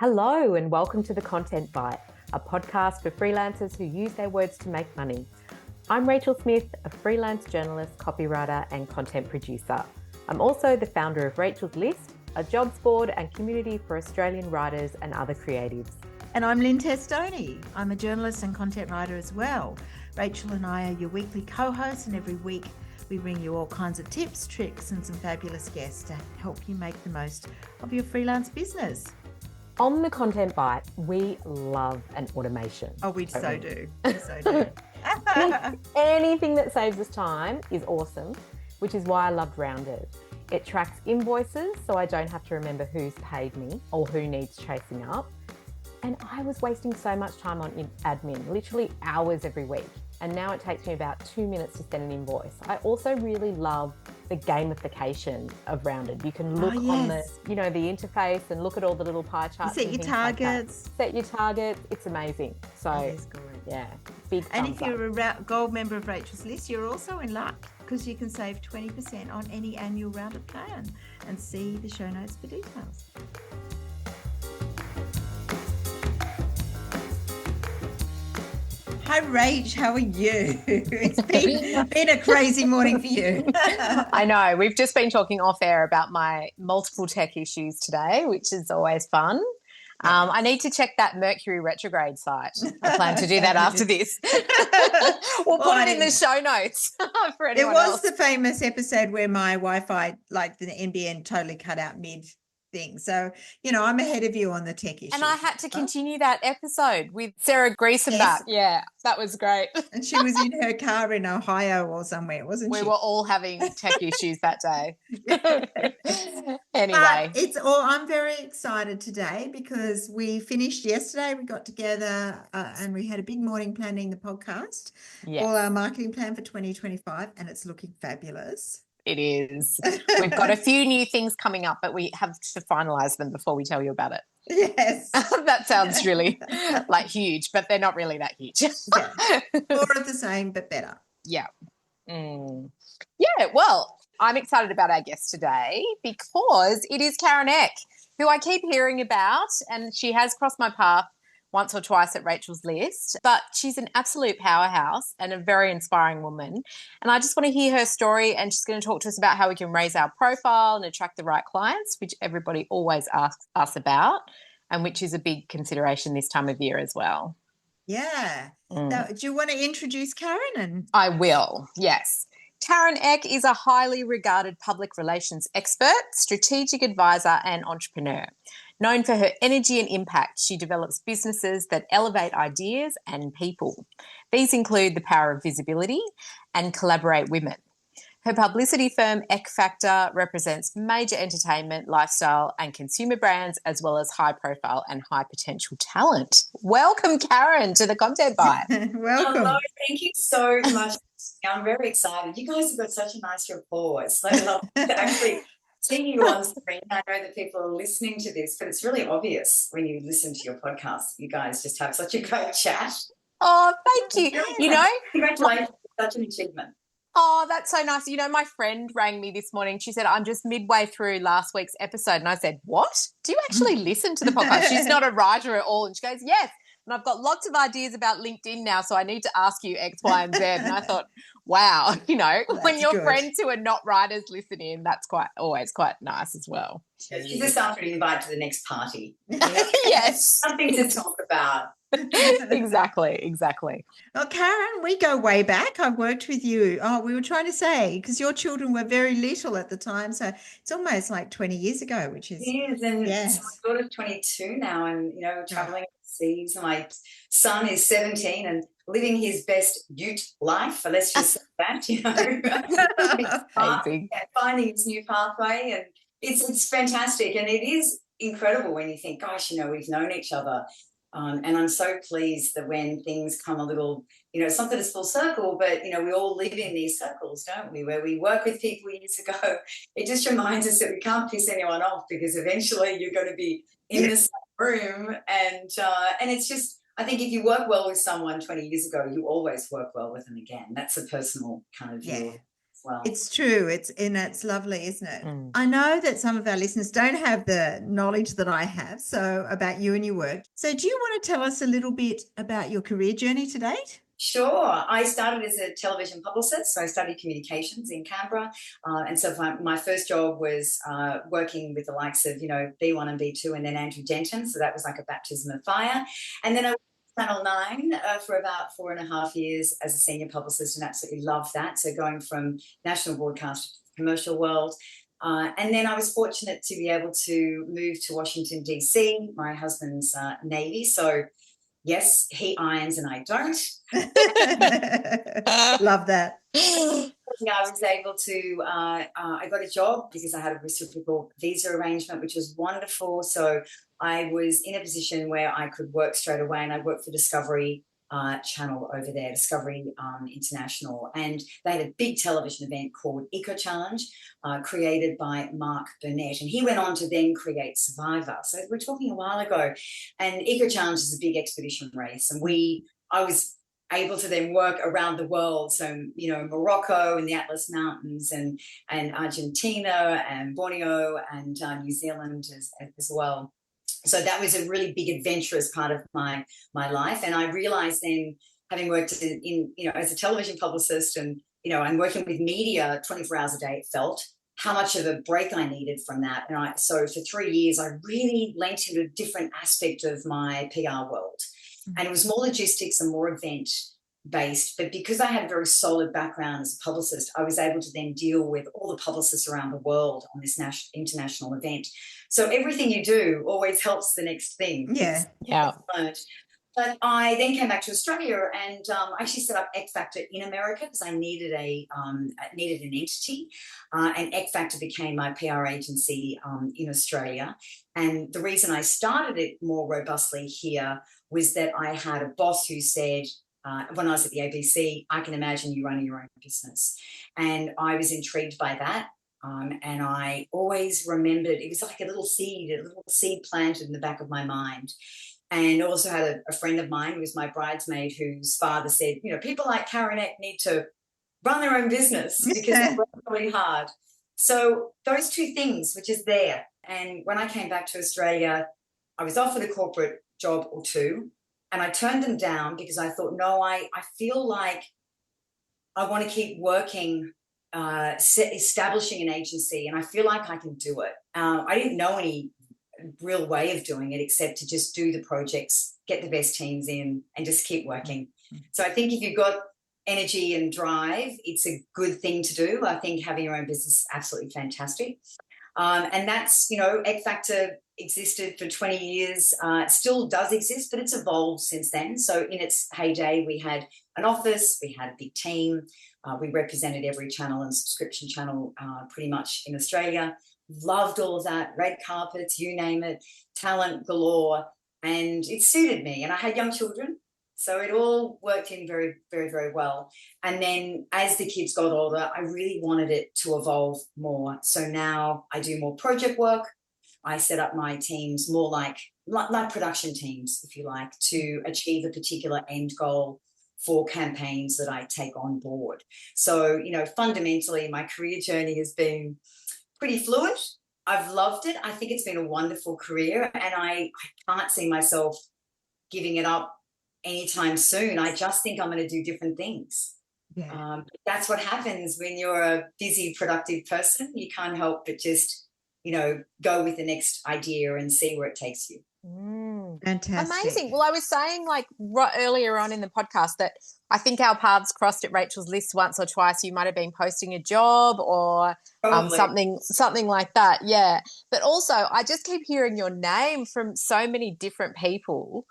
Hello and welcome to The Content Bite, a podcast for freelancers who use their words to make money. I'm Rachel Smith, a freelance journalist, copywriter and content producer. I'm also the founder of Rachel's List, a jobs board and community for Australian writers and other creatives. And I'm Lynn Testoni. I'm a journalist and content writer as well. Rachel and I are your weekly co-hosts, and every week we bring you all kinds of tips, tricks and some fabulous guests to help you make the most of your freelance business. On The Content Bite, we love an automation. Oh, we so do. We so do. Anything that saves us time is awesome, which is why I loved Rounded. It tracks invoices so I don't have to remember who's paid me or who needs chasing up. And I was wasting so much time on admin, literally hours every week. And now it takes me about 2 minutes to send an invoice. I also really love the gamification of Rounded. You can look on the interface and look at all the little pie charts. You set your targets. Set your targets. It's amazing. So, yeah, big thumbs And if you're a gold member of Rachel's List, you're also in luck because you can save 20% on any annual Rounded plan, and see the show notes for details. Hi, Rach. How are you? It's been a crazy morning for you. I know. We've just been talking off air about my multiple tech issues today, which is always fun. I need to check that Mercury retrograde site. I plan to do that after this. We'll put it in the show notes for anyone else. There was the famous episode where my Wi-Fi, like the NBN, totally cut out mid thing. So, I'm ahead of you on the tech issue. And I had to continue that episode with Sarah Griesenbach. Yes. Yeah, that was great. And she was in her car in Ohio or somewhere, wasn't she? We were all having tech issues that day. Anyway. I'm very excited today because we finished yesterday. We got together and we had a big morning planning the podcast. Yes. All our marketing plan for 2025, and it's looking fabulous. It is. We've got a few new things coming up, but we have to finalise them before we tell you about it. Yes. That sounds really huge, but they're not really that huge. Yeah. More of the same, but better. Yeah. Yeah, well, I'm excited about our guest today because it is Karen Eck, who I keep hearing about, and she has crossed my path once or twice at Rachel's List, but she's an absolute powerhouse and a very inspiring woman. And I just want to hear her story, and she's going to talk to us about how we can raise our profile and attract the right clients, which everybody always asks us about, and which is a big consideration this time of year as well. Yeah. Now, do you want to introduce Karen? I will, yes. Karen Eck is a highly regarded public relations expert, strategic advisor and entrepreneur. Known for her energy and impact, she develops businesses that elevate ideas and people. These include the power of visibility and Collaborate Women. Her publicity firm, Eck Factor, represents major entertainment, lifestyle and consumer brands, as well as high-profile and high-potential talent. Welcome, Karen, to The Content Bite. Welcome. Hello, thank you so much. I'm very excited. You guys have got such a nice rapport. It's so lovely to actually see you on screen. I know that people are listening to this, but it's really obvious when you listen to your podcast. You guys just have such a great chat. Oh, thank you. Congratulations. Such an achievement. Oh, that's so nice. My friend rang me this morning. She said, I'm just midway through last week's episode. And I said, what? Do you actually listen to the podcast? She's not a writer at all. And she goes, yes. And I've got lots of ideas about LinkedIn now, so I need to ask you X, Y, and Z. And I thought, wow, when your friends who are not writers listen in, that's always quite nice as well. Is this after an invite to the next party? Yes. Something to talk about. Exactly. Well, Karen, we go way back. I worked with you. Oh, we were trying to say, because your children were very little at the time, so it's almost like 20 years ago, which is... It is, and so my daughter's 22 now, and, travelling overseas, and my son is 17 and living his best youth life, let's just say that, finding his new pathway, and it's fantastic, and it is incredible when you think, gosh, we've known each other. And I'm so pleased that when things come a little, it's not that it's full circle, but, we all live in these circles, don't we, where we work with people years ago. It just reminds us that we can't piss anyone off because eventually you're going to be in the same room. And it's just, I think if you work well with someone 20 years ago, you always work well with them again. That's a personal kind of view. as well. It's true. It's lovely, isn't it? Mm. I know that some of our listeners don't have the knowledge that I have, so about you and your work. So do you want to tell us a little bit about your career journey to date? Sure. I started as a television publicist, so I studied communications in Canberra. And so my first job was working with the likes of, B1 and B2 and then Andrew Denton. So that was like a baptism of fire. And then I went to Channel 9 for about 4.5 years as a senior publicist and absolutely loved that. So going from national broadcast to the commercial world. And then I was fortunate to be able to move to Washington, D.C. My husband's Navy. So yes, he irons and I don't. Love that. Yeah, I was able to, I got a job because I had a reciprocal visa arrangement, which was wonderful. So I was in a position where I could work straight away, and I worked for Discovery Channel over there, Discovery International. And they had a big television event called Eco Challenge, created by Mark Burnett. And he went on to then create Survivor. So we're talking a while ago. And Eco Challenge is a big expedition race. And I was able to then work around the world. So, Morocco and the Atlas Mountains and Argentina and Borneo and New Zealand as well. So that was a really big adventurous part of my life. And I realized then, having worked in as a television publicist and, I'm working with media 24 hours a day, it felt, how much of a break I needed from that. And so for 3 years, I really lent into a different aspect of my PR world. And it was more logistics and more event based. But because I had a very solid background as a publicist, I was able to then deal with all the publicists around the world on this international event. So everything you do always helps the next thing. Yeah. But I then came back to Australia and I actually set up Eck Factor in America because I needed an entity. And Eck Factor became my PR agency in Australia. And the reason I started it more robustly here was that I had a boss who said, when I was at the ABC, I can imagine you running your own business. And I was intrigued by that. And I always remembered, it was like a little seed planted in the back of my mind. And also had a friend of mine who was my bridesmaid whose father said, people like Karen Eck need to run their own business because they work really hard. So those two things were just there. And when I came back to Australia, I was offered a corporate job or two, and I turned them down because I thought, no, I feel like I want to keep working, establishing an agency, and I feel like I can do it. I didn't know any real way of doing it except to just do the projects, get the best teams in, and just keep working. So I think if you've got energy and drive, it's a good thing to do. I think having your own business is absolutely fantastic. And that's, Eck Factor existed for 20 years, still does exist, but it's evolved since then. So in its heyday, we had an office, we had a big team, we represented every channel and subscription channel pretty much in Australia. Loved all of that, red carpets, you name it, talent galore, and it suited me. And I had young children, so it all worked in very, very, very well. And then as the kids got older, I really wanted it to evolve more. So now I do more project work. I set up my teams more like production teams, if you like, to achieve a particular end goal for campaigns that I take on board. So, fundamentally, my career journey has been pretty fluid. I've loved it. I think it's been a wonderful career, and I can't see myself giving it up anytime soon. I just think I'm going to do different things. Yeah. That's what happens when you're a busy, productive person. You can't help but just, go with the next idea and see where it takes you. Fantastic. Amazing. Well, I was saying earlier on in the podcast that I think our paths crossed at Rachel's List once or twice. You might have been posting a job or something like that. Yeah. But also I just keep hearing your name from so many different people.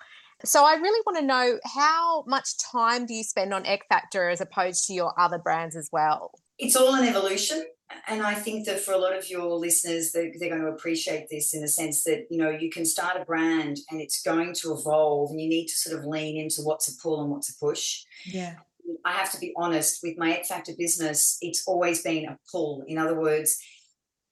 So I really want to know, how much time do you spend on Eck Factor as opposed to your other brands as well? It's all an evolution. And I think that for a lot of your listeners, they're going to appreciate this in the sense that, you can start a brand and it's going to evolve, and you need to sort of lean into what to pull and what to push. Yeah. I have to be honest, with my Eck Factor business, it's always been a pull. In other words,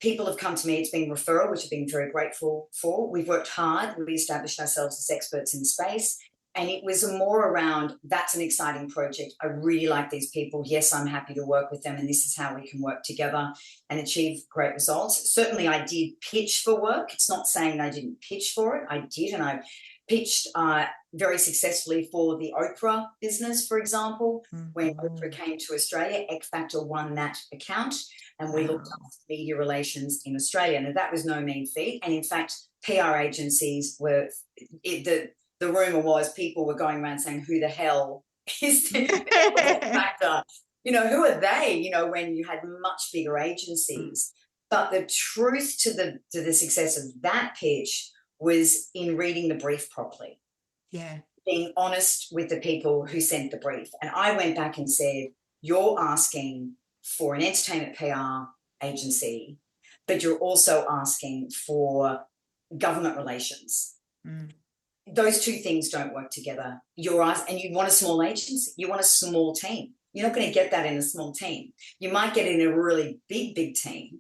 people have come to me, it's been referral, which I've been very grateful for. We've worked hard, we established ourselves as experts in the space. And it was more around, that's an exciting project. I really like these people. Yes, I'm happy to work with them, and this is how we can work together and achieve great results. Certainly, I did pitch for work. It's not saying I didn't pitch for it. I did, and I pitched very successfully for the Oprah business, for example. When Oprah came to Australia, X Factor won that account, and we looked after media relations in Australia. Now, that was no mean feat. And in fact, PR agencies were, the rumor was people were going around saying, who the hell is the X Factor? You know, who are they? You know, when you had much bigger agencies. But the truth to the success of that pitch was in reading the brief properly. Yeah. Being honest with the people who sent the brief. And I went back and said, you're asking for an entertainment PR agency, but you're also asking for government relations. Those two things don't work together. And you want a small agency. You want a small team. You're not going to get that in a small team. You might get it in a really big team.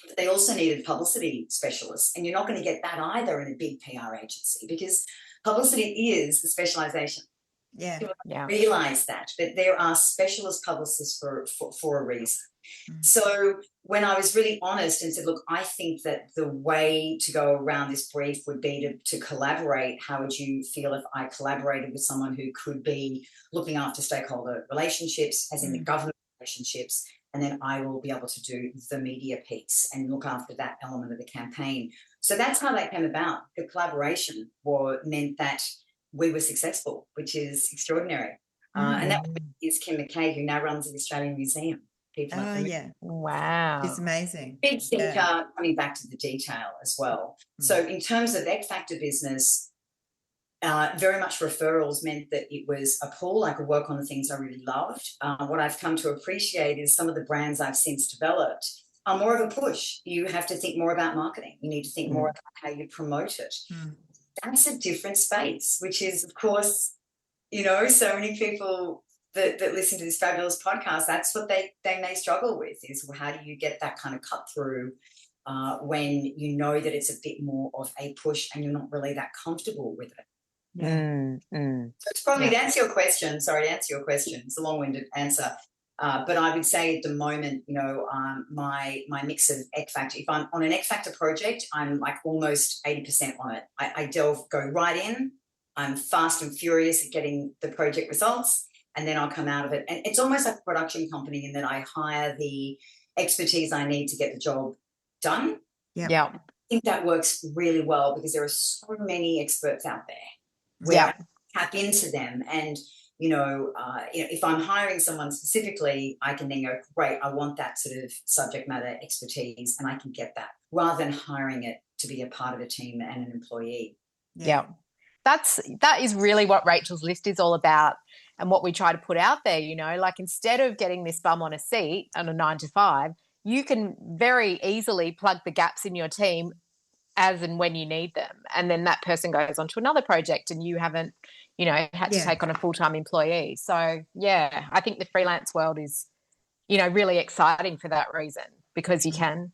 But they also needed publicity specialists, and you're not going to get that either in a big PR agency, because publicity is the specialization. Yeah. Realize that, but there are specialist publicists for a reason. So when I was really honest and said, look, I think that the way to go around this brief would be to collaborate. How would you feel if I collaborated with someone who could be looking after stakeholder relationships, as in the government relationships, and then I will be able to do the media piece and look after that element of the campaign. So that's how that came about. The collaboration meant that we were successful, which is extraordinary. And that is Kim McKay, who now runs the Australian Museum. Wow. It's amazing. Big thinker, coming back to the detail as well. So in terms of X Factor business, very much referrals meant that it was a pull. I could work on the things I really loved. What I've come to appreciate is some of the brands I've since developed are more of a push. You have to think more about marketing. You need to think more about how you promote it. That's a different space, which is, of course, you know, so many people that listen to this fabulous podcast, that's what they may struggle with, is how do you get that kind of cut through when you know that it's a bit more of a push and you're not really that comfortable with it. So it's probably to answer your question. It's a long-winded answer. But I would say at the moment, you know, my mix of X Factor, if I'm on an X Factor project, I'm like almost 80% on it. I go right in. I'm fast and furious at getting the project results, and then I'll come out of it. And it's almost like a production company in that I hire the expertise I need to get the job done. I think that works really well because there are so many experts out there where I tap into them. And you know, if I'm hiring someone specifically, I can then go, great, I want that sort of subject matter expertise, and I can get that rather than hiring it to be a part of a team and an employee. That is really what Rachel's List is all about, and what we try to put out there. You know, like, instead of getting this bum on a seat on a 9 to 5, you can very easily plug the gaps in your team as and when you need them, and then that person goes on to another project and you haven't, you know, had to take on a full-time employee. So I think the freelance world is, you know, really exciting for that reason, because you can.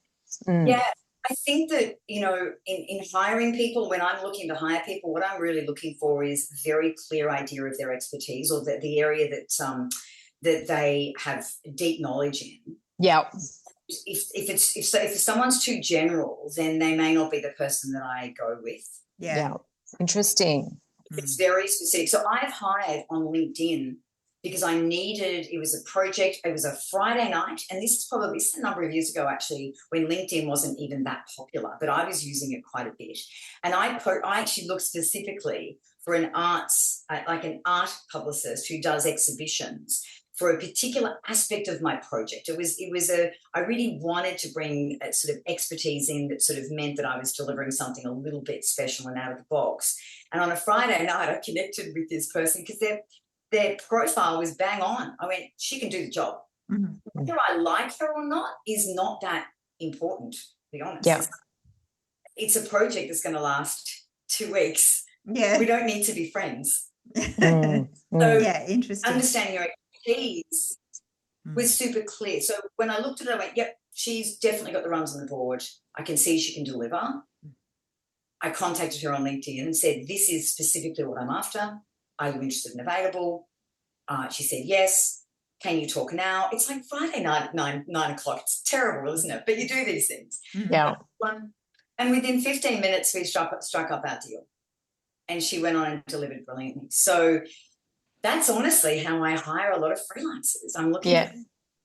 I think that, you know, in hiring people, when I'm looking to hire people, what I'm really looking for is a very clear idea of their expertise, or the area that they have deep knowledge in. If someone's too general, then they may not be the person that I go with. Interesting. It's very specific. So I've hired on LinkedIn because it was a project, it was a Friday night, and this is a number of years ago actually, when LinkedIn wasn't even that popular, but I was using it quite a bit. And I actually looked specifically for an art publicist who does exhibitions for a particular aspect of my project. I really wanted to bring a sort of expertise in that sort of meant that I was delivering something a little bit special and out of the box. And on a Friday night, I connected with this person because their profile was bang on. I went, she can do the job. Whether I like her or not is not that important, to be honest. It's a project that's going to last 2 weeks. We don't need to be friends. So interesting. Understanding your expertise was super clear. So when I looked at it, I went, yep, she's definitely got the runs on the board. I can see she can deliver. I contacted her on LinkedIn and said, this is specifically what I'm after. are you interested and available? She said yes. Can you talk now? It's like Friday night at 9 o'clock. It's terrible, isn't it? But you do these things. Yeah. And within 15 minutes, we struck up our deal. And she went on and delivered brilliantly. So that's honestly how I hire a lot of freelancers. I'm looking at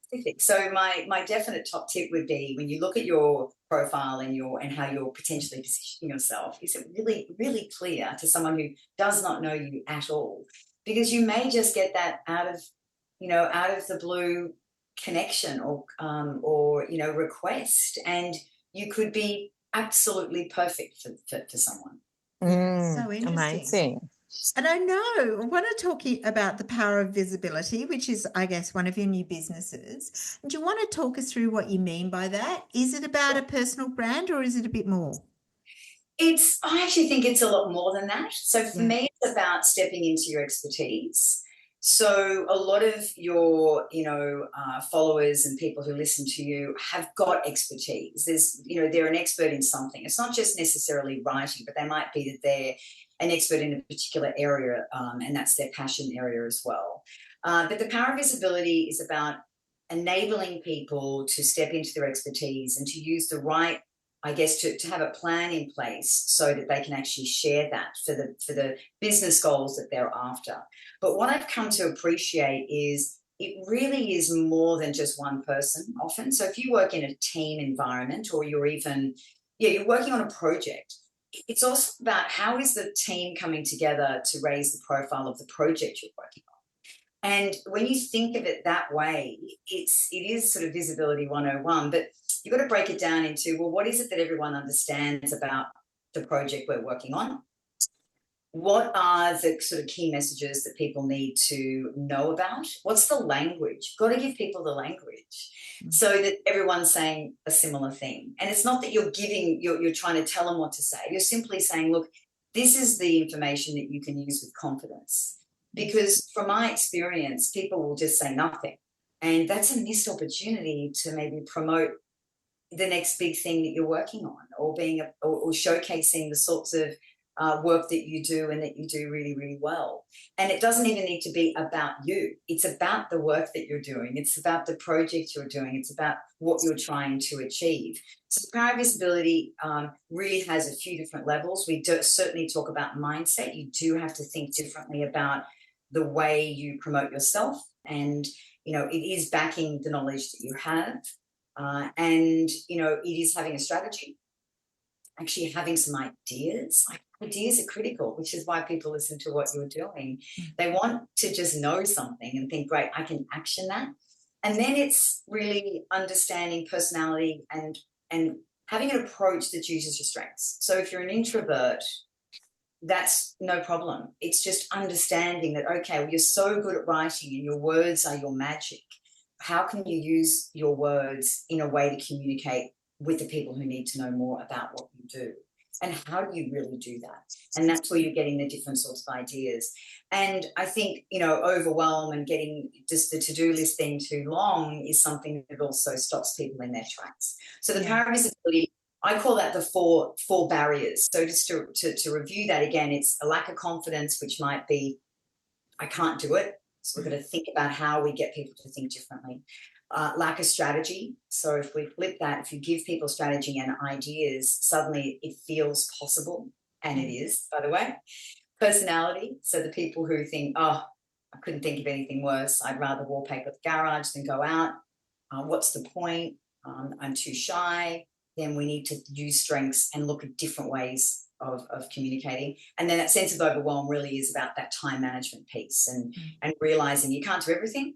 specific. So my definite top tip would be, when you look at your profile and how you're potentially positioning yourself, is it really, really clear to someone who does not know you at all? Because you may just get that out of the blue connection or request, and you could be absolutely perfect for someone. So interesting. Amazing. And I want to talk about the power of visibility, which is, I guess, one of your new businesses. And do you want to talk us through what you mean by that? Is it about a personal brand, or is it a bit more? I actually think it's a lot more than that. So for me, it's about stepping into your expertise. So a lot of your, followers and people who listen to you have got expertise. They're an expert in something. It's not just necessarily writing, but they might be that they're an expert in a particular area, and that's their passion area as well. But the power of visibility is about enabling people to step into their expertise and to use the right, I guess, to have a plan in place so that they can actually share that for the business goals that they're after. But what I've come to appreciate is it really is more than just one person often. So if you work in a team environment, or you're working on a project, it's also about how is the team coming together to raise the profile of the project you're working on. And when you think of it that way, it is sort of visibility 101, but you've got to break it down into, well, what is it that everyone understands about the project we're working on? What are the sort of key messages that people need to know about? What's the language? You've got to give people the language so that everyone's saying a similar thing. And it's not that you're trying to tell them what to say. You're simply saying, look, this is the information that you can use with confidence. Because from my experience, people will just say nothing. And that's a missed opportunity to maybe promote the next big thing that you're working on, or or showcasing the sorts of work that you do and that you do really, really well. And it doesn't even need to be about you. It's about the work that you're doing. It's about the project you're doing. It's about what you're trying to achieve. So power visibility really has a few different levels. We do certainly talk about mindset. You do have to think differently about the way you promote yourself. And, it is backing the knowledge that you have. And, it is having a strategy, actually having some ideas. Like, ideas are critical, which is why people listen to what you're doing. They want to just know something and think, great, I can action that. And then it's really understanding personality and having an approach that uses your strengths. So if you're an introvert, that's no problem. It's just understanding that, okay, well, you're so good at writing and your words are your magic. How can you use your words in a way to communicate with the people who need to know more about what you do? And how do you really do that? And that's where you're getting the different sorts of ideas. And I think, overwhelm and getting just the to-do list thing too long is something that also stops people in their tracks. So the power of visibility, I call that the four barriers. So just to review that again, it's a lack of confidence, which might be, I can't do it. So we've got to think about how we get people to think differently. Lack of strategy. So if we flip that, if you give people strategy and ideas, suddenly it feels possible. And it is, by the way. Personality. So the people who think, oh, I couldn't think of anything worse. I'd rather wallpaper the garage than go out. What's the point? I'm too shy. Then we need to use strengths and look at different ways of communicating. And then that sense of overwhelm really is about that time management piece and realizing you can't do everything.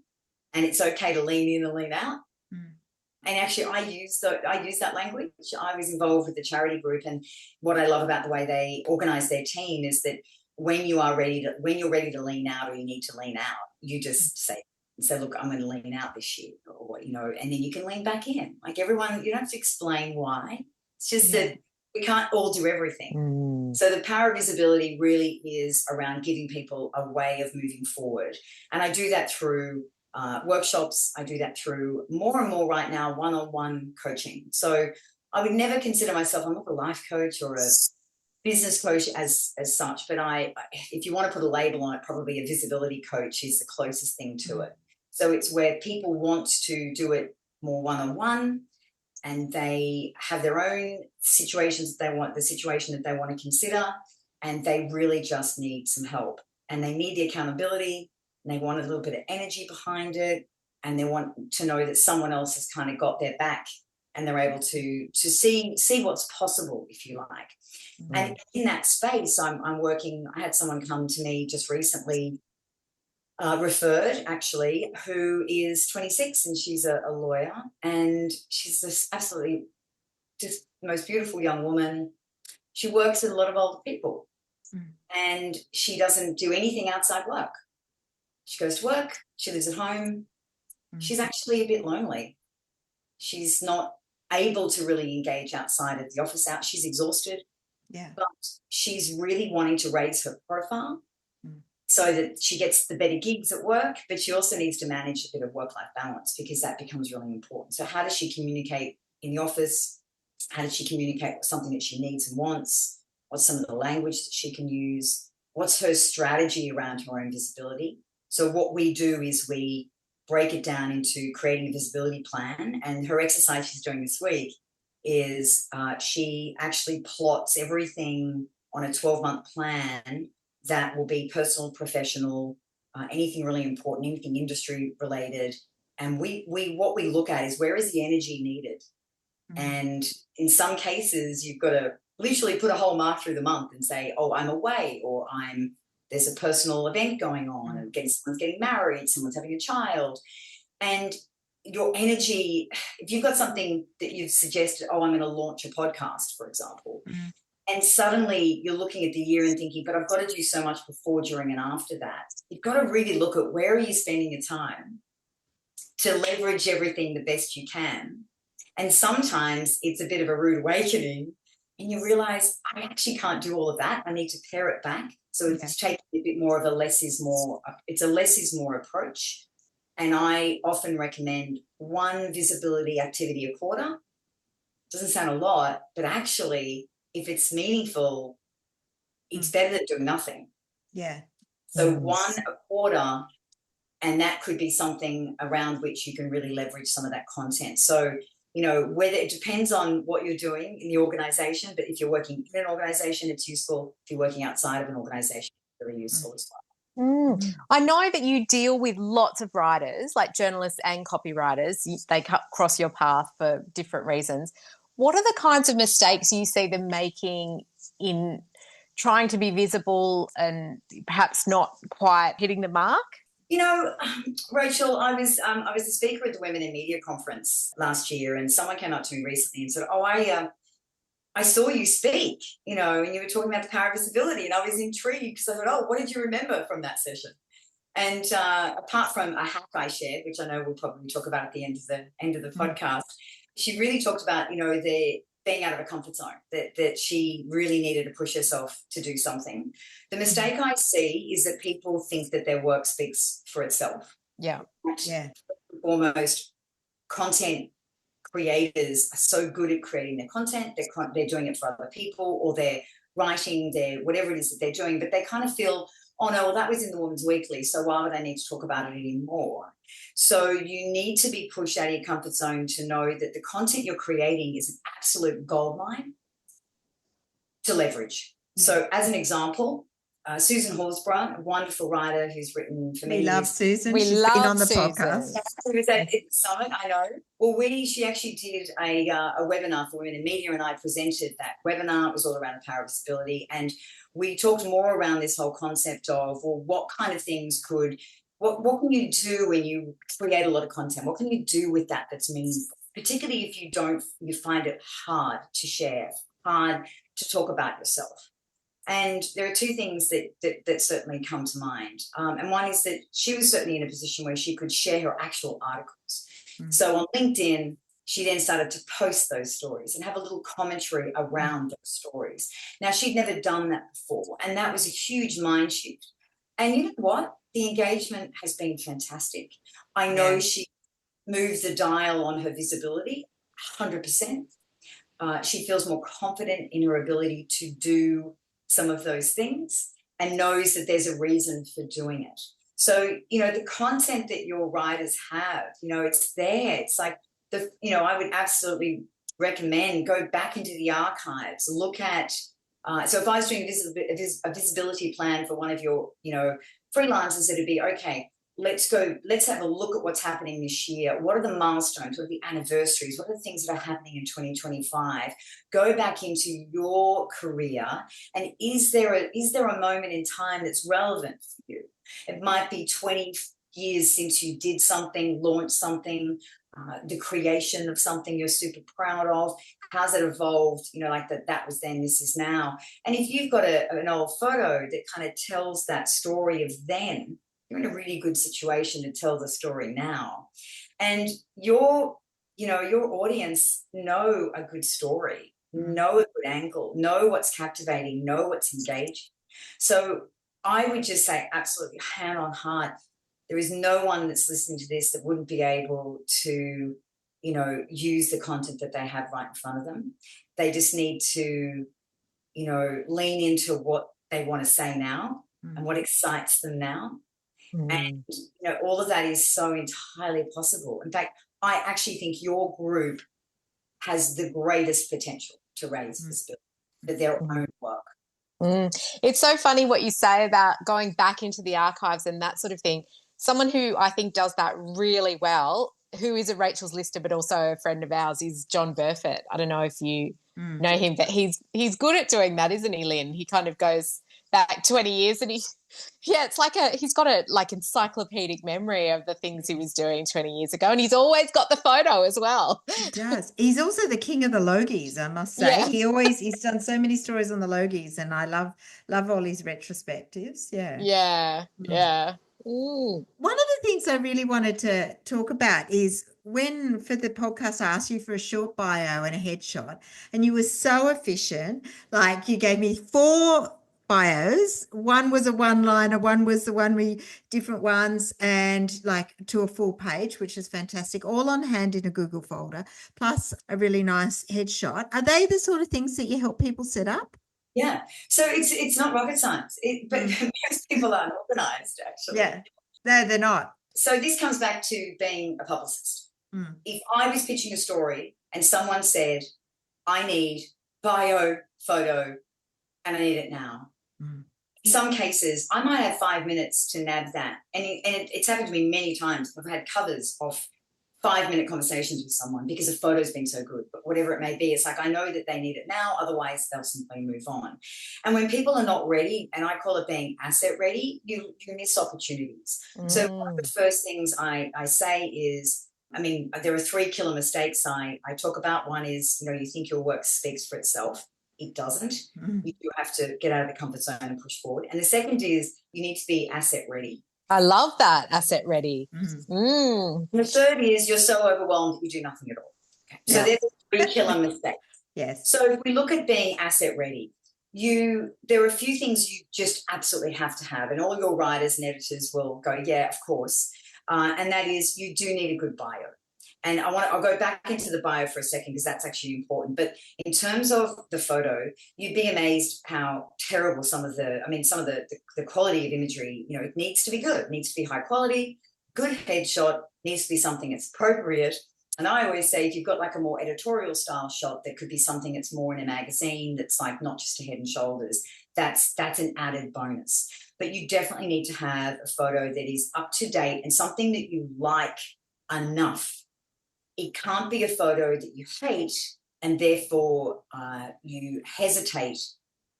And it's okay to lean in and lean out. And actually, I use that language. I was involved with the charity group, and what I love about the way they organise their team is that when you're ready to lean out, or you need to lean out, you just say, look, I'm going to lean out this year, or and then you can lean back in. Like everyone, you don't have to explain why. It's just that we can't all do everything. So the power of visibility really is around giving people a way of moving forward, and I do that through workshops. I do that through more and more right now, one-on-one coaching. So I would never consider myself, I'm not a life coach or a business coach as such, but if you want to put a label on it, probably a visibility coach is the closest thing to it. So it's where people want to do it more one-on-one, and they have their own situations the situation that they want to consider, and they really just need some help, and they need the accountability, and they want a little bit of energy behind it, and they want to know that someone else has kind of got their back, and they're able to see what's possible, if you like. And in that space, I'm working. I had someone come to me just recently, referred actually, who is 26, and she's a lawyer, and she's just absolutely just the most beautiful young woman. She works with a lot of older people, and she doesn't do anything outside work. She goes to work, she lives at home. She's actually a bit lonely. She's not able to really engage outside of the office out. She's exhausted. Yeah. But she's really wanting to raise her profile so that she gets the better gigs at work, but she also needs to manage a bit of work-life balance, because that becomes really important. So how does she communicate in the office? How does she communicate something that she needs and wants? What's some of the language that she can use? What's her strategy around her own visibility? So what we do is we break it down into creating a visibility plan, and her exercise she's doing this week is she actually plots everything on a 12-month plan that will be personal, professional, anything really important, anything industry related. And what we look at is, where is the energy needed? And in some cases, you've got to literally put a whole mark through the month and say, oh, I'm away, or there's a personal event going on, and someone's getting married, someone's having a child. And your energy, if you've got something that you've suggested, oh, I'm going to launch a podcast, for example, and suddenly you're looking at the year and thinking, but I've got to do so much before, during, and after that. You've got to really look at, where are you spending your time to leverage everything the best you can. And sometimes it's a bit of a rude awakening, and you realize, I actually can't do all of that. I need to pare it back. So it's taking a bit more of a less is more approach. And I often recommend one visibility activity a quarter. Doesn't sound a lot, but actually, if it's meaningful, it's better than doing nothing. Yeah. So one a quarter, and that could be something around which you can really leverage some of that content. So, whether it depends on what you're doing in the organization, but if you're working in an organization, it's useful. If you're working outside of an organization, it's very useful as well. I know that you deal with lots of writers, like journalists and copywriters. They cross your path for different reasons. What are the kinds of mistakes you see them making in trying to be visible and perhaps not quite hitting the mark? Rachel, I was a speaker at the Women in Media conference last year, and someone came up to me recently and said, oh, I saw you speak, and you were talking about the power of visibility, and I was intrigued, because I thought, oh, what did you remember from that session? And apart from a hack I shared, which I know we'll probably talk about at the end of the podcast, she really talked about, the being out of a comfort zone, that she really needed to push herself to do something. The mistake I see is that people think that their work speaks for itself. Yeah. Foremost, content creators are so good at creating their content, they're doing it for other people, or they're writing their whatever it is that they're doing, but they kind of feel, oh no, well, that was in the Women's Weekly, so why would I need to talk about it anymore? So you need to be pushed out of your comfort zone to know that the content you're creating is an absolute goldmine to leverage. So as an example, Susan Horsburgh, a wonderful writer who's written for me. We love Susan. She's been on the Susan. podcast. She was at the summit, I know. Well, she actually did a webinar for Women in Media, and I presented that webinar. It was all around the power of visibility, and we talked more around this whole concept of, well, what kind of things what can you do when you create a lot of content? What can you do with that that's meaningful? Particularly if you find it hard to share, hard to talk about yourself. And there are two things that certainly come to mind. And one is that she was certainly in a position where she could share her actual articles. So on LinkedIn, she then started to post those stories and have a little commentary around those stories. Now, she'd never done that before, and that was a huge mind shift. And you know what? The engagement has been fantastic. I know she moved the dial on her visibility 100%. she feels more confident in her ability to do some of those things and knows that there's a reason for doing it. So, the content that your writers have, it's there. It's like, I would absolutely recommend go back into the archives, look at, so if I was doing a visibility plan for one of your, freelancers, it'd be, okay, let's have a look at what's happening this year. What are the milestones? What are the anniversaries? What are the things that are happening in 2025? Go back into your career, and is there a moment in time that's relevant for you? It might be 20 years since you did something, launched something, the creation of something you're super proud of. How's it evolved? Like that was then, this is now. And if you've got an old photo that kind of tells that story of then, you're in a really good situation to tell the story now. And your audience know a good story, know a good angle, know what's captivating, know what's engaging. So I would just say, absolutely, hand on heart, there is no one that's listening to this that wouldn't be able to, use the content that they have right in front of them. They just need to, lean into what they want to say now and what excites them now. And, all of that is so entirely possible. In fact, I actually think your group has the greatest potential to raise visibility for their own work. It's so funny what you say about going back into the archives and that sort of thing. Someone who I think does that really well, who is a Rachel's Lister but also a friend of ours, is John Burfett. I don't know if you know him, but he's good at doing that, isn't he, Lynn? He kind of goes back 20 years and it's like he's got a encyclopedic memory of the things he was doing 20 years ago, and he's always got the photo as well. He does. He's also the king of the Logies, I must say. Yeah. He's done so many stories on the Logies, and I love all his retrospectives. Yeah. One of the things I really wanted to talk about is when for the podcast I asked you for a short bio and a headshot, and you were so efficient. Like, you gave me 4 bios. One was a one-liner, one was the one with different ones, and like to a full page, which is fantastic, all on hand in a Google folder, plus a really nice headshot. Are they the sort of things that you help people set up? Yeah. So it's not rocket science, but most people aren't organized, actually. Yeah. No, they're not. So this comes back to being a publicist. If I was pitching a story and someone said, I need bio, photo, and I need it now. In some cases, I might have 5 minutes to nab that. And it's happened to me many times. I've had covers of 5-minute conversations with someone because the photo's been so good, but whatever it may be, it's like, I know that they need it now, otherwise they'll simply move on. And when people are not ready, and I call it being asset ready, you miss opportunities. So one of the first things I say is, there are 3 killer mistakes I talk about. One is, you think your work speaks for itself. It doesn't. You do have to get out of the comfort zone and push forward. And the second is, you need to be asset ready. I love that, asset ready. And the third is, you're so overwhelmed that you do nothing at all. Okay. So there's 3 killer mistakes. Yes. So if we look at being asset ready, there are a few things you just absolutely have to have, and all your writers and editors will go, yeah, of course. And that is, you do need a good bio. And I'll go back into the bio for a second because that's actually important. But in terms of the photo, you'd be amazed how terrible some of the quality of imagery, it needs to be good. It needs to be high quality, good headshot, needs to be something that's appropriate. And I always say, if you've got like a more editorial style shot, that could be something that's more in a magazine, that's like not just a head and shoulders, that's an added bonus. But you definitely need to have a photo that is up to date and something that you like enough. It can't be a photo that you hate and therefore you hesitate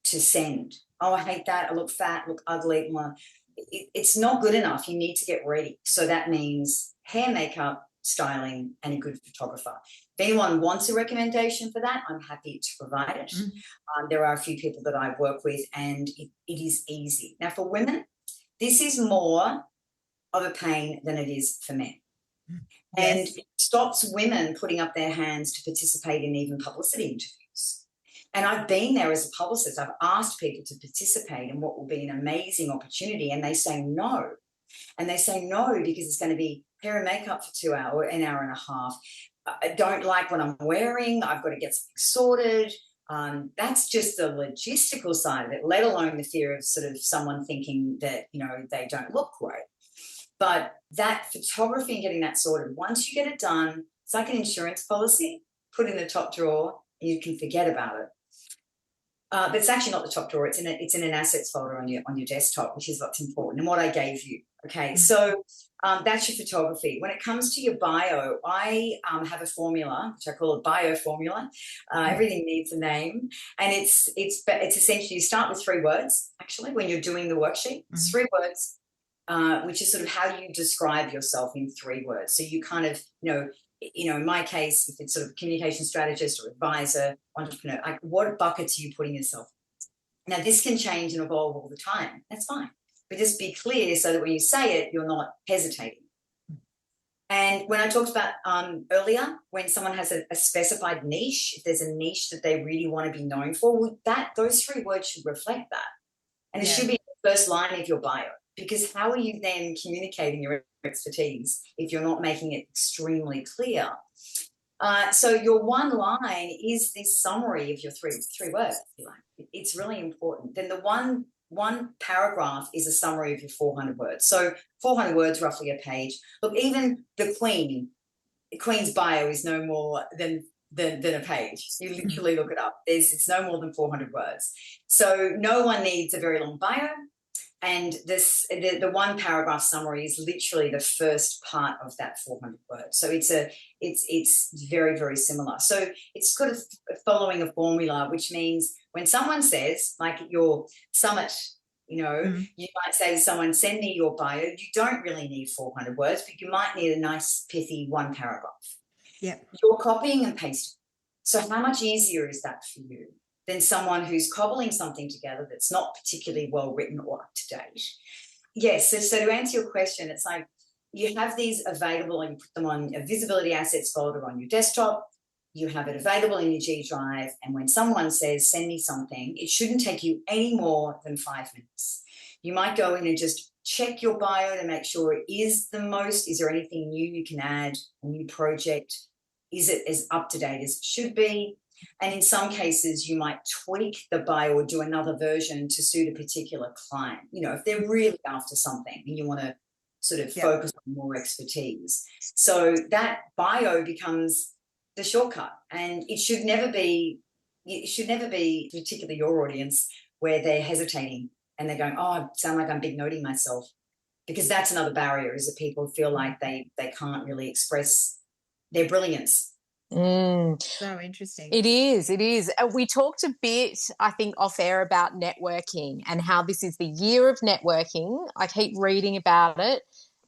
to send. Oh, I hate that. I look fat, look ugly. It's not good enough. You need to get ready. So that means hair, makeup, styling, and a good photographer. If anyone wants a recommendation for that, I'm happy to provide it. There are a few people that I work with, and it is easy. Now, for women, this is more of a pain than it is for men. And it stops women putting up their hands to participate in even publicity interviews. And I've been there as a publicist. I've asked people to participate in what will be an amazing opportunity, and they say no. And they say no because it's going to be hair and makeup for 2 hours, an hour and a half. I don't like what I'm wearing. I've got to get something sorted. That's just the logistical side of it, let alone the fear of sort of someone thinking that, they don't look right. But that photography and getting that sorted, once you get it done, it's like an insurance policy, put in the top drawer and you can forget about it. But it's actually not the top drawer. It's in an assets folder on your desktop, which is what's important and what I gave you. Okay, so that's your photography. When it comes to your bio, I have a formula, which I call a bio formula. Everything needs a name, and it's essentially you start with 3 words. Actually, when you're doing the worksheet, it's 3 words, which is sort of how you describe yourself in 3 words. So you kind of, in my case, if it's sort of communication strategist or advisor, entrepreneur, like what buckets are you putting yourself in? Now, this can change and evolve all the time. That's fine. But just be clear so that when you say it, you're not hesitating. And when I talked about earlier, when someone has a specified niche, if there's a niche that they really want to be known for, those 3 words should reflect that. And it should be the first line of your bio, because how are you then communicating your expertise if you're not making it extremely clear? So your one line is this summary of your three words, if you like. It's really important. Then the one paragraph is a summary of your 400 words. So 400 words, roughly a page. Look, even the Queen's bio is no more than a page. You literally look it up. It's no more than 400 words. So no one needs a very long bio. And the one paragraph summary is literally the first part of that 400 words. So it's very, very similar. So it's got following a formula, which means when someone says, like at your summit, you might say to someone, send me your bio. You don't really need 400 words, but you might need a nice pithy 1 paragraph. Yeah. You're copying and pasting. So how much easier is that for you than someone who's cobbling something together that's not particularly well written or up to date? Yes, so to answer your question, it's like you have these available and you put them on a visibility assets folder on your desktop. You have it available in your G Drive, and when someone says, send me something, it shouldn't take you any more than 5 minutes. You might go in and just check your bio to make sure it is the most. Is there anything new you can add, a new project? Is it as up to date as it should be? And in some cases, you might tweak the bio or do another version to suit a particular client. If they're really after something and you want to sort of focus on more expertise. So that bio becomes the shortcut, and it should never be, particularly your audience, where they're hesitating and they're going, oh, I sound like I'm big noting myself, because that's another barrier, is that people feel like they can't really express their brilliance. So interesting. It is. We talked a bit, I think, off air about networking and how this is the year of networking. I keep reading about it.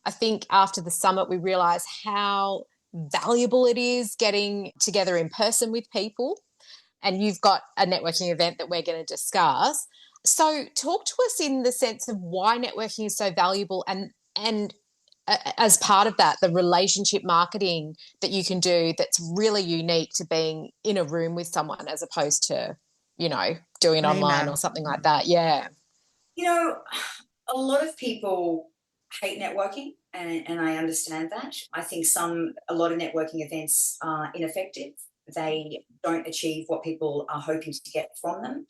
I think after the summit, we realised how valuable it is getting together in person with people. And you've got a networking event that we're going to discuss. So talk to us in the sense of why networking is so valuable, and as part of that, the relationship marketing that you can do that's really unique to being in a room with someone as opposed to, doing it online or something like that. Yeah. A lot of people hate networking, and I understand that. I think a lot of networking events are ineffective. They don't achieve what people are hoping to get from them.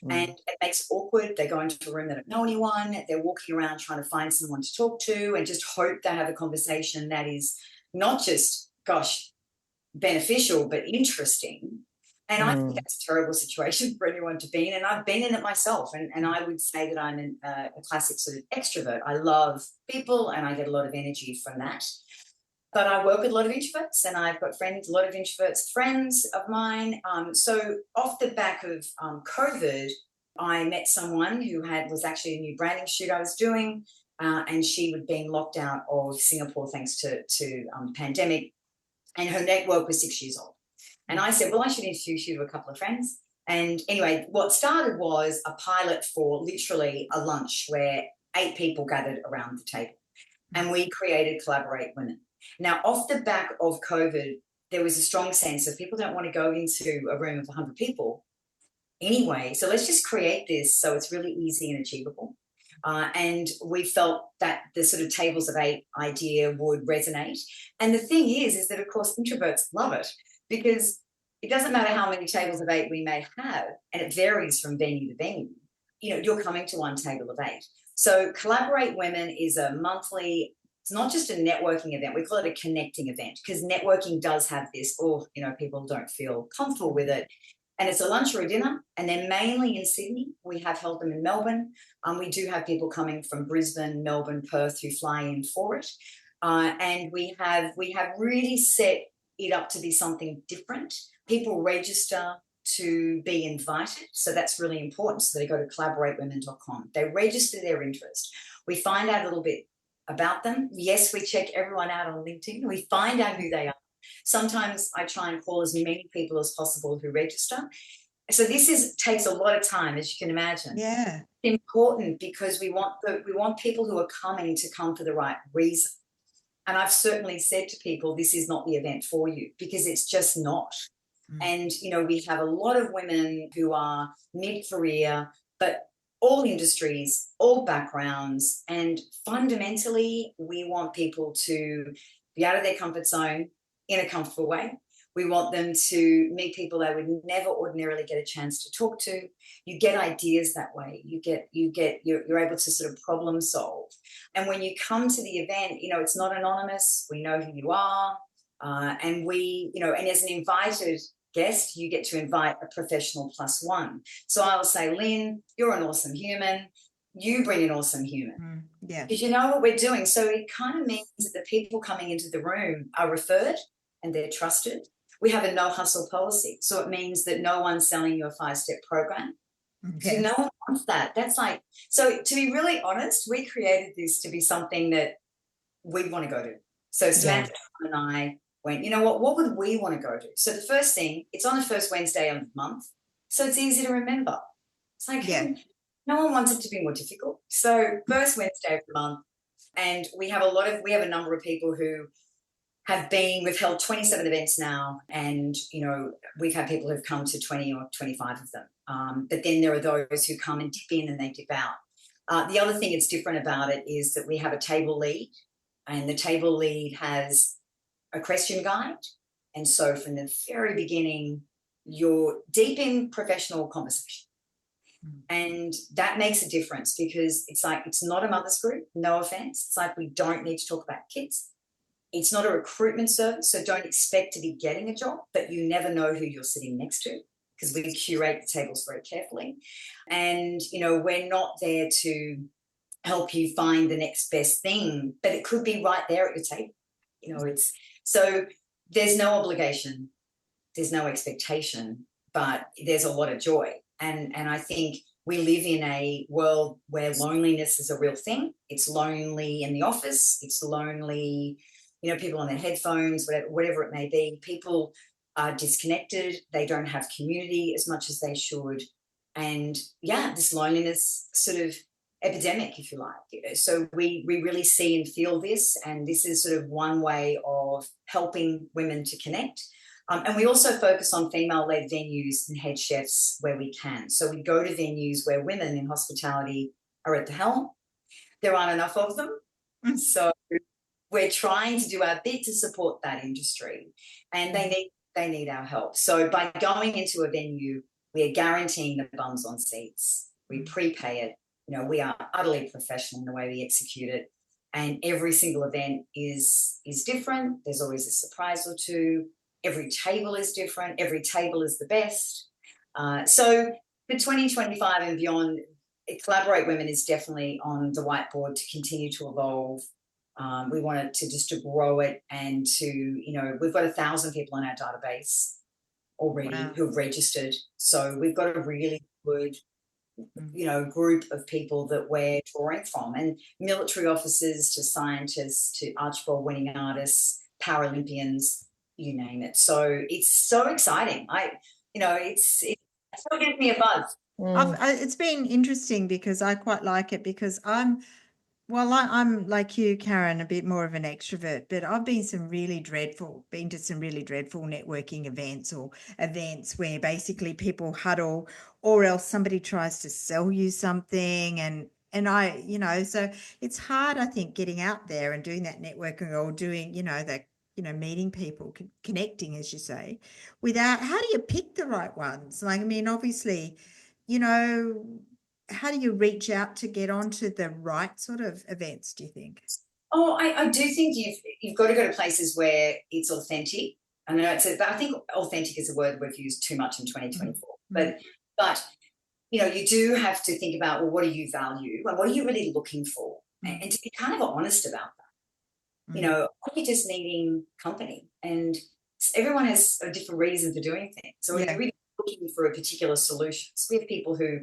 And it makes it awkward. They go into a room, they don't know anyone. They're walking around trying to find someone to talk to and just hope they have a conversation that is not just, beneficial, but interesting. And I think that's a terrible situation for anyone to be in. And I've been in it myself. And I would say that I'm a classic sort of extrovert. I love people and I get a lot of energy from that. But I work with a lot of introverts, and I've got a lot of introverts, friends of mine. So off the back of COVID, I met someone who was actually a new branding shoot I was doing, and she had been locked out of Singapore thanks to the pandemic, and her network was 6 years old. And I said, well, I should introduce you to a couple of friends. And anyway, what started was a pilot for literally a lunch where 8 people gathered around the table, and we created Collaborate Women. Now, off the back of COVID, there was a strong sense of people don't want to go into a room of 100 people anyway. So let's just create this so it's really easy and achievable. And we felt that the sort of tables of 8 idea would resonate. And the thing is that, of course, introverts love it, because it doesn't matter how many tables of 8 we may have, and it varies from venue to venue. You're coming to one table of 8. So Collaborate Women is a monthly, it's not just a networking event, we call it a connecting event, because networking does have this, people don't feel comfortable with it. And it's a lunch or a dinner, and they're mainly in Sydney. We have held them in Melbourne. We do have people coming from Brisbane, Melbourne, Perth who fly in for it. And we have really set it up to be something different. People register to be invited, so that's really important. So they go to collaboratewomen.com. They register their interest. We find out a little bit about them. Yes, we check everyone out on LinkedIn. We find out who they are. Sometimes I try and call as many people as possible who register. So this takes a lot of time, as you can imagine. Yeah. It's important because we want people who are coming to come for the right reason. And I've certainly said to people, this is not the event for you, because it's just not. And, we have a lot of women who are mid-career, but all industries, all backgrounds. And fundamentally, we want people to be out of their comfort zone in a comfortable way. We want them to meet people they would never ordinarily get a chance to talk to. You get ideas that way. You're able to sort of problem solve. And when you come to the event, it's not anonymous. We know who you are. And and as an invited guest, you get to invite a professional +1. So I will say, Lynn, you're an awesome human. You bring an awesome human. Yeah. Because you know what we're doing. So it kind of means that the people coming into the room are referred and they're trusted. We have a no hustle policy. So it means that no one's selling you a 5-step program. Yes. So no one wants that. So to be really honest, we created this to be something that we want to go to. So Samantha and I went, what would we want to go to? So the first thing, it's on the first Wednesday of the month. So it's easy to remember. It's like, no one wants it to be more difficult. So first Wednesday of the month. And we have a number of people who we've held 27 events now, and, we've had people who've come to 20 or 25 of them. But then there are those who come and dip in and they dip out. The other thing that's different about it is that we have a table lead, and the table lead has a question guide. And so from the very beginning, you're deep in professional conversation. And that makes a difference, because it's like, it's not a mother's group, no offense. It's like, we don't need to talk about kids. It's not a recruitment service, so don't expect to be getting a job, but you never know who you're sitting next to, because we curate the tables very carefully. And, we're not there to help you find the next best thing, but it could be right there at your table. So there's no obligation, there's no expectation, but there's a lot of joy. And I think we live in a world where loneliness is a real thing. It's lonely in the office. It's lonely, people on their headphones, whatever it may be. People are disconnected. They don't have community as much as they should. And this loneliness sort of epidemic, if you like. So we really see and feel this, and this is sort of one way of helping women to connect. And we also focus on female-led venues and head chefs where we can. So we go to venues where women in hospitality are at the helm. There aren't enough of them. So we're trying to do our bit to support that industry, and they need our help. So by going into a venue, we are guaranteeing the bums on seats. We prepay it. We are utterly professional in the way we execute it. And every single event is different. There's always a surprise or two. Every table is different. Every table is the best. So for 2025 and beyond, Collaborate Women is definitely on the whiteboard to continue to evolve. We want it to grow it, and to, we've got 1,000 people in our database already who have registered. So we've got a really good, group of people that we're drawing from, and military officers to scientists to Archibald winning artists, Paralympians, you name it. So it's so exciting. It still gives me a buzz. It's been interesting because I quite like it, because I'm like you, Karen, a bit more of an extrovert, but I've been to some really dreadful networking events, or events where basically people huddle, or else somebody tries to sell you something, and And I, so it's hard, I think, getting out there and doing that networking or doing, meeting people, connecting, as you say, without, how do you pick the right ones? Like, I mean, obviously, how do you reach out to get onto the right sort of events, do you think? Oh, I do think you've got to go to places where it's authentic. I know but I think authentic is a word we've used too much in 2024. But you do have to think about, well, what do you value and what are you really looking for, and to be kind of honest about that. Are you just needing company? And everyone has a different reason for doing things. So are you really looking for a particular solution? So we have people who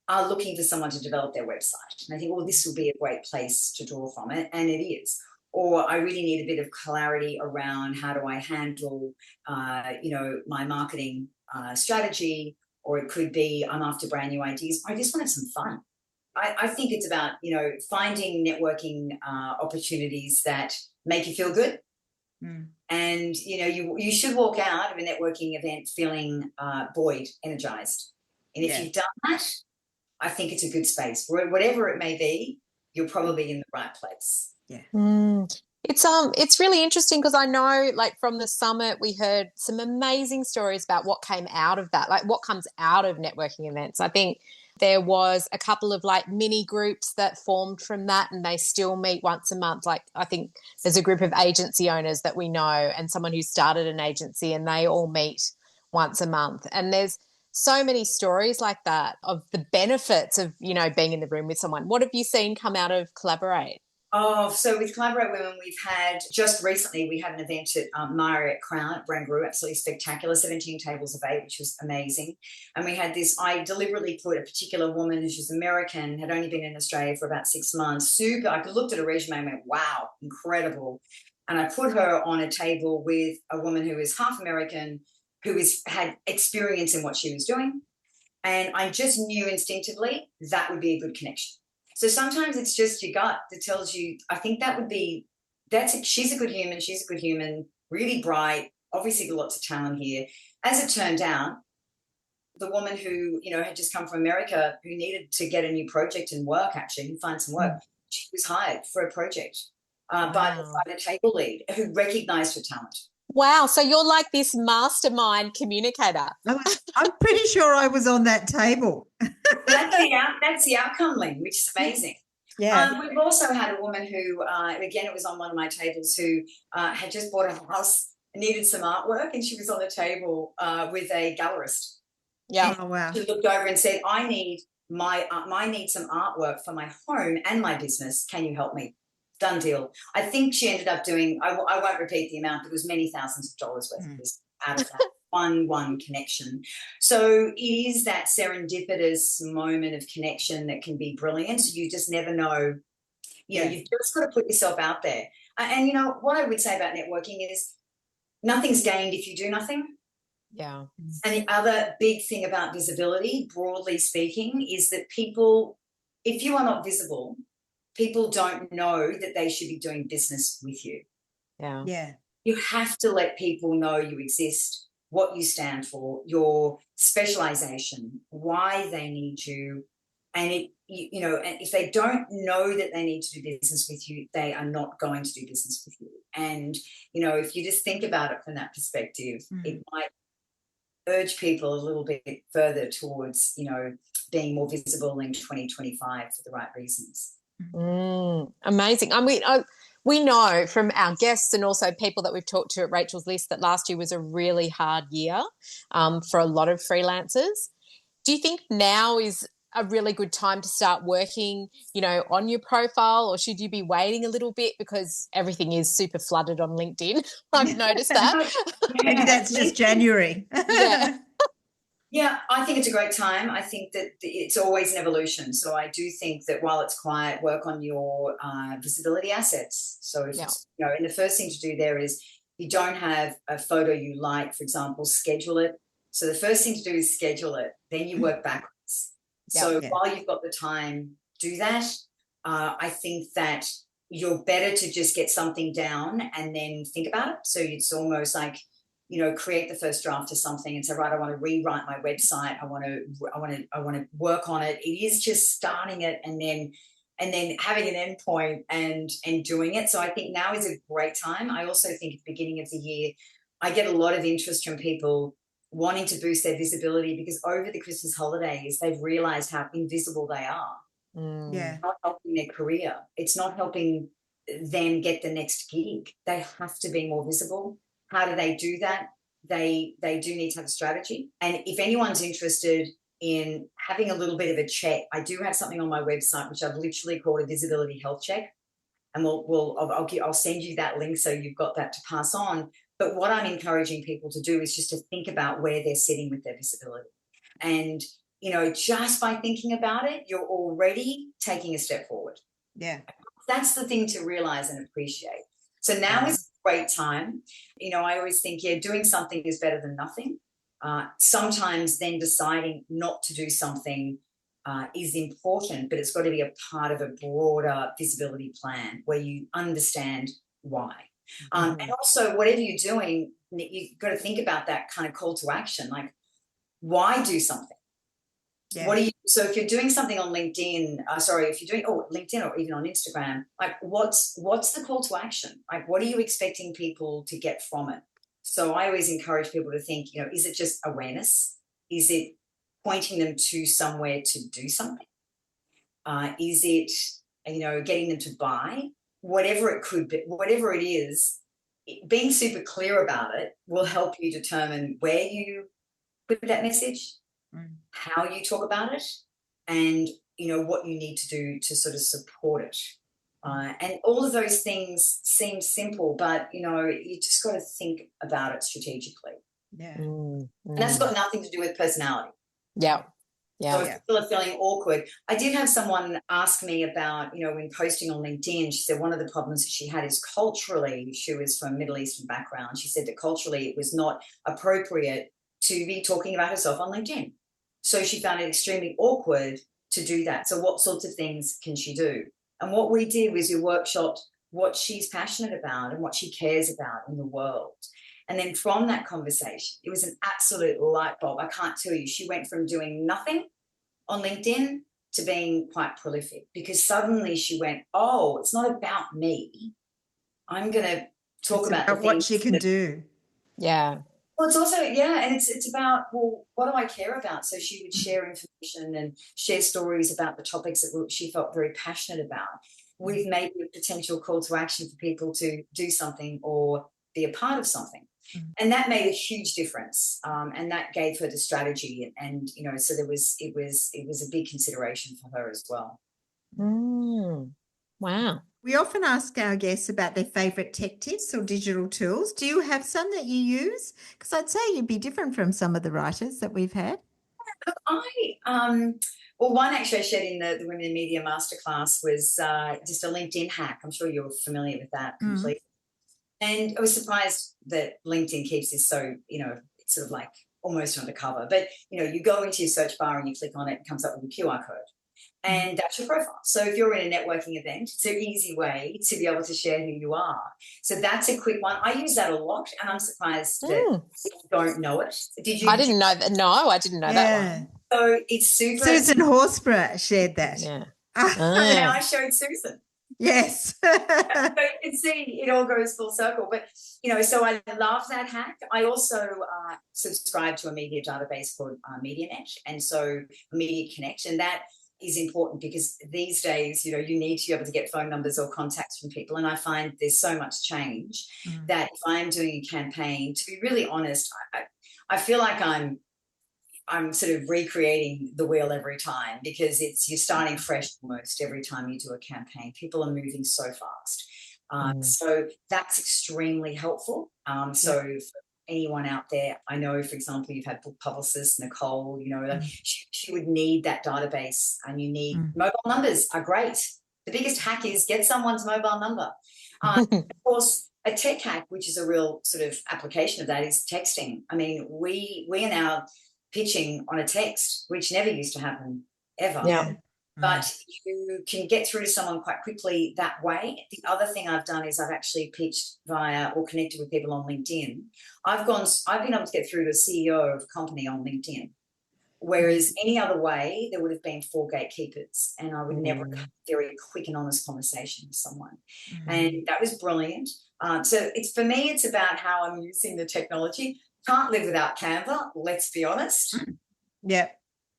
are looking for someone to develop their website, and I think, well, this will be a great place to draw from it, and it is. Or I really need a bit of clarity around how do I handle, my marketing strategy, or it could be I'm after brand new ideas. I just wanted some fun. I think it's about, finding networking opportunities that make you feel good. And, you should walk out of a networking event feeling buoyed, energized. And if you've done that, I think it's a good space. Whatever it may be, you're probably in the right place. Yeah. It's really interesting because I know, like, from the summit, we heard some amazing stories about what came out of that, like what comes out of networking events. I think there was a couple of like mini groups that formed from that, and they still meet once a month. Like, I think there's a group of agency owners that we know and someone who started an agency, and they all meet once a month. And there's so many stories like that of the benefits of, being in the room with someone. What have you seen come out of Collaborate? Oh, so with Collaborate Women, we've had, just recently, we had an event at Marriott Crown at Barangaroo, absolutely spectacular, 17 tables of 8, which was amazing. And we had this, I deliberately put a particular woman, she's American, had only been in Australia for about 6 months, I looked at her resume and went, wow, incredible. And I put her on a table with a woman who is half American, who had experience in what she was doing. And I just knew instinctively that would be a good connection. So sometimes it's just your gut that tells you, I think she's a good human, really bright, obviously got lots of talent here. As it turned out, the woman who, had just come from America, who needed to get a new project and find some work, she was hired for a project by a table lead who recognized her talent. Wow. So you're like this mastermind communicator. I'm pretty sure I was on that table. That's the outcome, Lynn, which is amazing. Yeah. We've also had a woman who, again, it was on one of my tables, who had just bought a house, needed some artwork, and she was on the table with a gallerist. Yeah. Oh, wow. She looked over and said, I need some artwork for my home and my business. Can you help me? Done deal. I think she ended up doing, I won't repeat the amount, but it was many thousands of dollars worth of this out of that one connection. So it is that serendipitous moment of connection that can be brilliant. You just never know. You've just got to put yourself out there. And what I would say about networking is nothing's gained if you do nothing. Yeah. And the other big thing about visibility, broadly speaking, is that people, if you are not visible, people don't know that they should be doing business with you. Yeah. Yeah. You have to let people know you exist, what you stand for, your specialization, why they need you. And and if they don't know that they need to do business with you, they are not going to do business with you. And, if you just think about it from that perspective, it might urge people a little bit further towards, being more visible in 2025 for the right reasons. Amazing. I mean, we know from our guests and also people that we've talked to at Rachel's List that last year was a really hard year for a lot of freelancers. Do you think now is a really good time to start working, on your profile, or should you be waiting a little bit because everything is super flooded on LinkedIn? I've noticed that. Maybe that's just January. Yeah. Yeah, I think it's a great time. I think that it's always an evolution. So I do think that while it's quiet, work on your visibility assets. So if and the first thing to do there is, if you don't have a photo you like, for example, schedule it. So the first thing to do is schedule it. Then you work backwards. So while you've got the time, do that. I think that you're better to just get something down and then think about it. So it's almost like, create the first draft of something and say, right, I want to rewrite my website. I want to work on it. It is just starting it and then and then having an endpoint and doing it. So I think now is a great time. I also think at the beginning of the year, I get a lot of interest from people wanting to boost their visibility because over the Christmas holidays, they've realized how invisible they are. Yeah. It's not helping their career. It's not helping them get the next gig. They have to be more visible. How do they do that? They do need to have a strategy. And if anyone's interested in having a little bit of a check, I do have something on my website which I've literally called a visibility health check, and I'll send you that link so you've got that to pass on. But what I'm encouraging people to do is just to think about where they're sitting with their visibility, and just by thinking about it, you're already taking a step forward. Yeah, that's the thing to realize and appreciate. So now is a great time. I always think, doing something is better than nothing. Sometimes then deciding not to do something is important, but it's got to be a part of a broader visibility plan where you understand why. And also, whatever you're doing, you've got to think about that kind of call to action, like why do something? Yeah. So if you're doing something on LinkedIn, if you're doing LinkedIn or even on Instagram, like what's the call to action? Like what are you expecting people to get from it? So I always encourage people to think, is it just awareness? Is it pointing them to somewhere to do something? Is it, getting them to buy? Whatever it could be, whatever it is, being super clear about it will help you determine where you put that message, how you talk about it, and what you need to do to sort of support it. And all of those things seem simple, but you just got to think about it strategically. Yeah. And that's got nothing to do with personality. Yeah. Yeah. So if people are feeling awkward, I did have someone ask me about, when posting on LinkedIn, she said one of the problems that she had is culturally, she was from a Middle Eastern background. She said that culturally it was not appropriate to be talking about herself on LinkedIn. So she found it extremely awkward to do that. So what sorts of things can she do? And what we did was we workshopped what she's passionate about and what she cares about in the world. And then from that conversation, it was an absolute light bulb. I can't tell you, she went from doing nothing on LinkedIn to being quite prolific, because suddenly she went, oh, it's not about me. I'm going to talk about what she can do. Yeah. Well, it's also, and it's about, well, what do I care about? So she would share information and share stories about the topics that she felt very passionate about. We've made a potential call to action for people to do something or be a part of something. And that made a huge difference. And that gave her the strategy. And so it was a big consideration for her as well. Wow. We often ask our guests about their favourite tech tips or digital tools. Do you have some that you use? Because I'd say you'd be different from some of the writers that we've had. One actually I shared in the Women in Media Masterclass was just a LinkedIn hack. I'm sure you're familiar with that completely. And I was surprised that LinkedIn keeps this so, it's sort of like almost undercover. But, you go into your search bar and you click on it, it comes up with a QR code. And that's your profile. So if you're in a networking event, it's an easy way to be able to share who you are. So that's a quick one. I use that a lot, and I'm surprised that you don't know it. Did you? I didn't know that. No, I didn't know that one. So it's super. Susan Horsburgh shared that. Yeah. And I showed Susan. Yes. So you can see it all goes full circle. But, so I love that hack. I also subscribe to a media database called MediaNet, and so Media Connect, and that is important because these days, you need to be able to get phone numbers or contacts from people. And I find there's so much change that if I'm doing a campaign, to be really honest, I feel like I'm sort of recreating the wheel every time, because you're starting fresh almost every time you do a campaign. People are moving so fast. So that's extremely helpful. So for anyone out there, I know, for example, you've had book publicist Nicole, she would need that database, and you need mobile numbers are great. The biggest hack is get someone's mobile number. Of course, a tech hack, which is a real sort of application of that, is texting. I mean, we are now pitching on a text, which never used to happen ever. Yeah. But you can get through to someone quite quickly that way. The other thing I've done is I've actually pitched via or connected with people on LinkedIn. I've been able to get through to a CEO of a company on LinkedIn. Whereas any other way, there would have been 4 gatekeepers, and I would never have Mm. a very quick and honest conversation with someone. Mm. And that was brilliant. So it's, for me, it's about how I'm using the technology. Can't live without Canva, let's be honest. Yeah.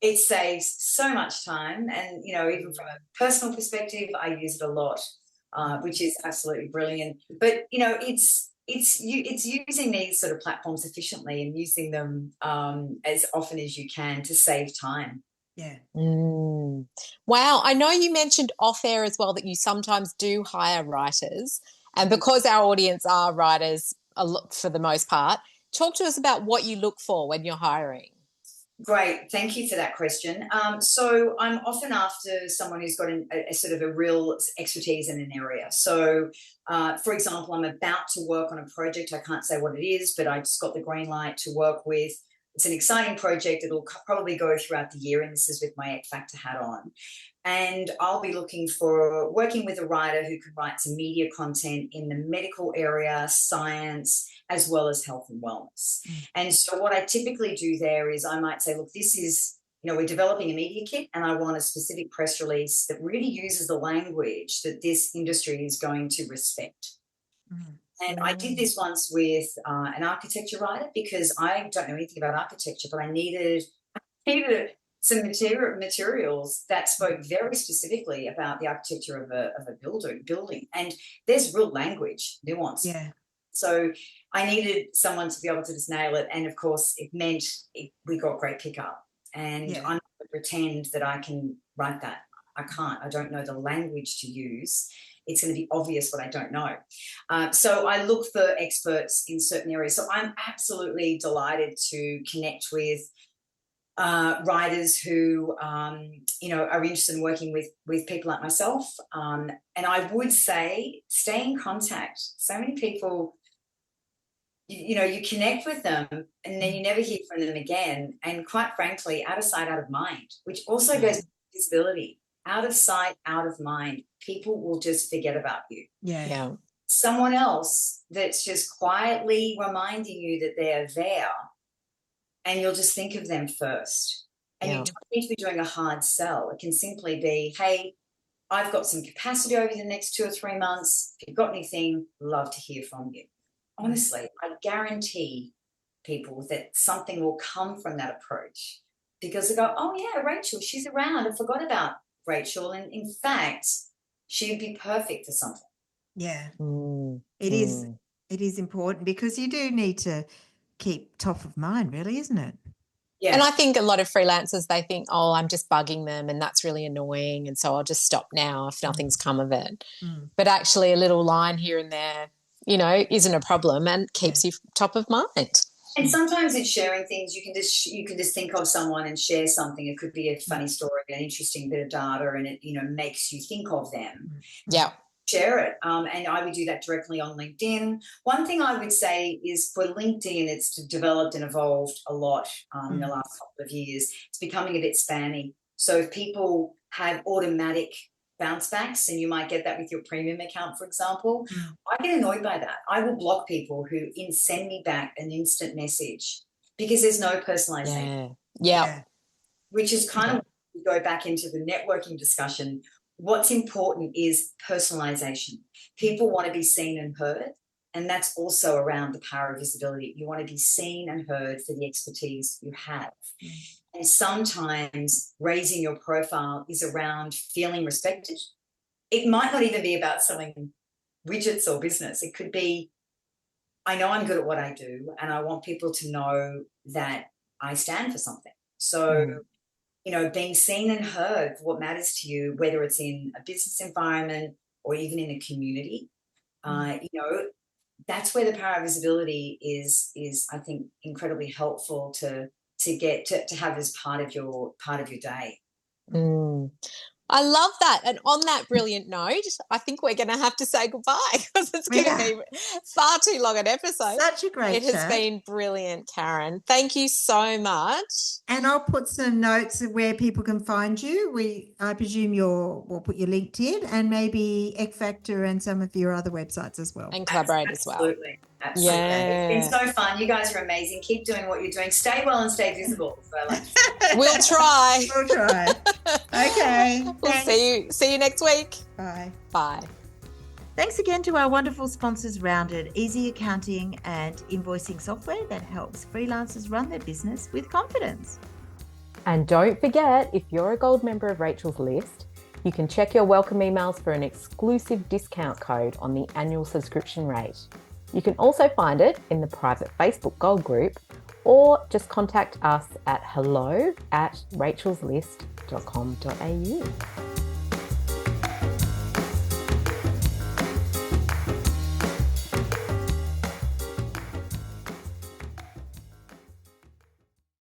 It saves so much time. And, you know, even from a personal perspective, I use it a lot, which is absolutely brilliant. But, you know, it's using these sort of platforms efficiently and using them as often as you can to save time. Yeah. Mm. Wow. I know you mentioned off air as well that you sometimes do hire writers. And because our audience are writers for the most part, talk to us about what you look for when you're hiring. Great. Thank you for that question. So I'm often after someone who's got a sort of a real expertise in an area. So, for example, I'm about to work on a project. I can't say what it is, but I just got the green light to work with. It's an exciting project. It'll probably go throughout the year, and this is with my X Factor hat on. And I'll be working with a writer who can write some media content in the medical area, science, as well as health and wellness. And so what I typically do there is I might say, look, this is, you know, we're developing a media kit, and I want a specific press release that really uses the language that this industry is going to respect. And I did this once with an architecture writer, because I don't know anything about architecture, but I needed some materials that spoke very specifically about the architecture of a building. And there's real language nuance. Yeah. So I needed someone to be able to just nail it. And of course, it meant we got great pickup. And I'm not going to pretend that I can write that. I can't. I don't know the language to use. It's going to be obvious what I don't know. So I look for experts in certain areas. So I'm absolutely delighted to connect with writers who, you know, are interested in working with people like myself. And I would say stay in contact. So many people, you know, you connect with them and then you never hear from them again. And quite frankly, out of sight, out of mind, which also goes to visibility. Out of sight, out of mind. People will just forget about you. Yeah. Someone else that's just quietly reminding you that they're there, and you'll just think of them first. And you don't need to be doing a hard sell. It can simply be, hey, I've got some capacity over the next 2 or 3 months. If you've got anything, love to hear from you. Honestly, I guarantee people that something will come from that approach, because they go, oh yeah, Rachel, she's around. I forgot about Rachel. And in fact, she'd be perfect for something. Yeah. It is important, because you do need to keep top of mind, really, isn't it? Yeah. And I think a lot of freelancers, they think, oh, I'm just bugging them and that's really annoying, and so I'll just stop now if nothing's come of it. But actually a little line here and there, you know, isn't a problem and keeps you top of mind. And sometimes it's sharing things. You can just think of someone and share something. It could be a funny story, an interesting bit of data, and it, you know, makes you think of them. Yeah. Share it. And I would do that directly on LinkedIn. One thing I would say is for LinkedIn, it's developed and evolved a lot in the last couple of years. It's becoming a bit spammy. So if people have automatic bounce backs, and you might get that with your premium account, for example, I get annoyed by that. I will block people who send me back an instant message, because there's no personalization. Yeah. Which is kind of, we go back into the networking discussion. What's important is personalization. People want to be seen and heard, and that's also around the power of visibility. You want to be seen and heard for the expertise you have. And sometimes raising your profile is around feeling respected. It might not even be about selling widgets or business. It could be, I know I'm good at what I do, and I want people to know that I stand for something. So you know, being seen and heard for what matters to you, whether it's in a business environment or even in a community, you know, that's where the power of visibility is I think incredibly helpful to get to have as part of your day. I love that. And on that brilliant note, I think we're going to have to say goodbye because it's going to be far too long an episode. Such a great chat. It has been brilliant, Karen. Thank you so much. And I'll put some notes of where people can find you. I presume we'll put your LinkedIn and maybe Eck Factor and some of your other websites as well. And Collaborate as well. Absolutely. Yeah. It's been so fun. You guys are amazing. Keep doing what you're doing. Stay well and stay visible. We'll try. We'll try. Okay. We'll see you next week. Bye. Bye. Thanks again to our wonderful sponsors, Rounded, easy accounting and invoicing software that helps freelancers run their business with confidence. And don't forget, if you're a gold member of Rachel's List, you can check your welcome emails for an exclusive discount code on the annual subscription rate. You can also find it in the private Facebook Gold group or just contact us at hello@rachelslist.com.au.